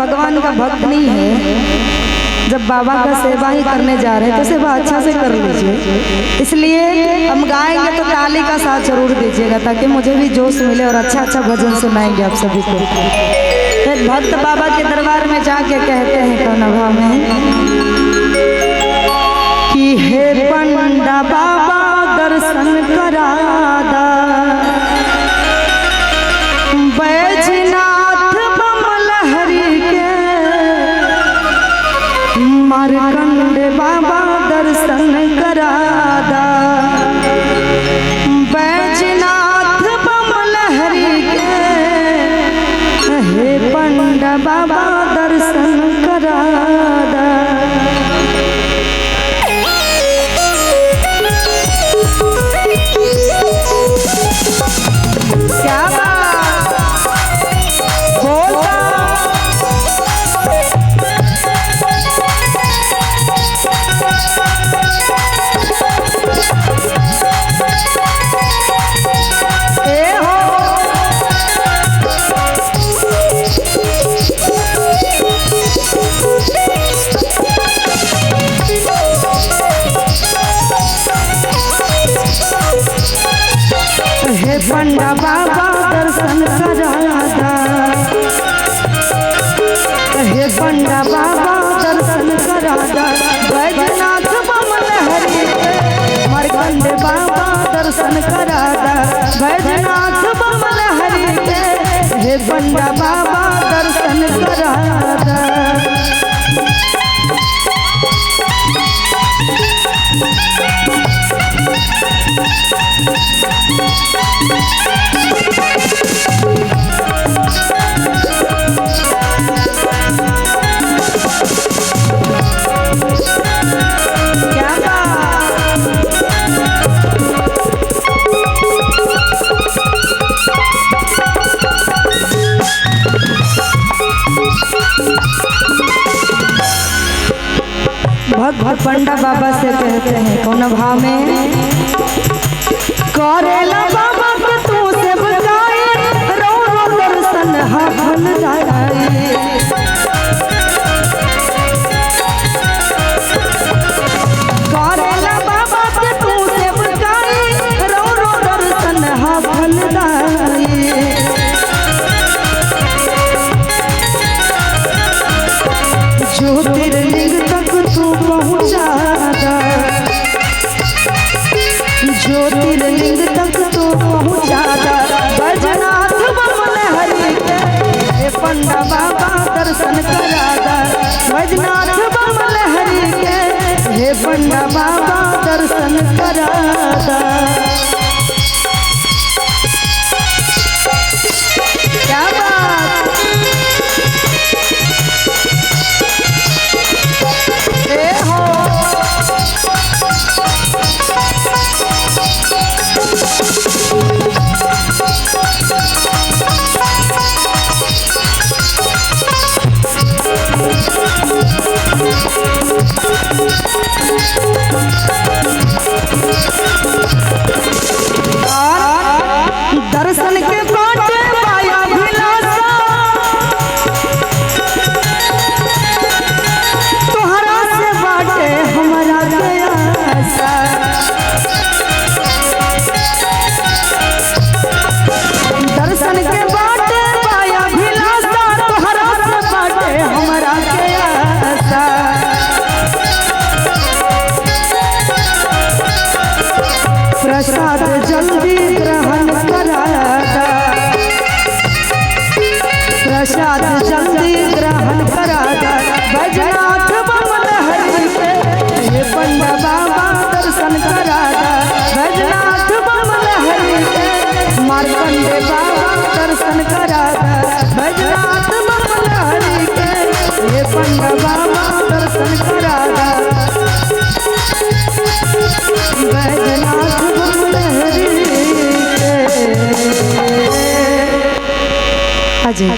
भगवान का भक्त नहीं है, जब बाबा का सेवा ही करने जा रहे हैं तो सेवा अच्छा से कर लीजिए। इसलिए हम गाएंगे तो ताली का साथ जरूर दीजिएगा ताकि मुझे भी जोश मिले और अच्छा अच्छा भजन सुनाएंगे आप सभी को। फिर भक्त बाबा के दरबार में जाके कहते हैं कौनवा में कि हे पंडा बाबा दर्शन करादा, बैजनाथ बमल हरि के, मारकंड बाबा दर्शन करादा, बैजनाथ बमल हरि के, हे पंडा बाबा दर्शन करादा। क्या हे पंडा बाबा दर्शन करादा, हे पंडा बाबा दर्शन करादा, बैजनाथ बमल हरि के, मारकंड बाबा दर्शन करादा, बैजनाथ बमल हरि के, हे पंडा बाबा दर्शन करादा। भक्त पंडा बाबा से कहते हैं कौन भाव में, करेला बाबा के तू से बताए, रो रो दर्शन हाफल जाए, करेला बाबा के तू से बताए, रो रो दर्शन हाफल जाए। ज्योतिर्लिंग तक तू पहुँचादा, ज्योतिर्लिंग तक तू पहुँचादा, बैजनाथ बमल हरि के, हे पंडा बाबा दर्शन करादा, बैजनाथ बमल हरि के, हे पंडा बाबा दर्शन करादा। क्या बात दर्शन के बाटे पाया भिलासा, तोहरा से बाटे हमारा प्यासा, दर्शन के बाटे पाया भिलासा, तोहरा से बाटे हमारा प्यासा। प्रसाद जल्दी ग्रहण करादा, प्रसाद जल्दी ग्रहण करादा, बैजनाथ बमल हरि के, हे पंडा बाबा दर्शन करादा, बैजनाथ बमल हरि के, मारकंड बाबा दर्शन करादा, बैजनाथ बमल हरि के, हे पंडा बाबा दर्शन करादा, बैजनाथ बमल हरि के। अजय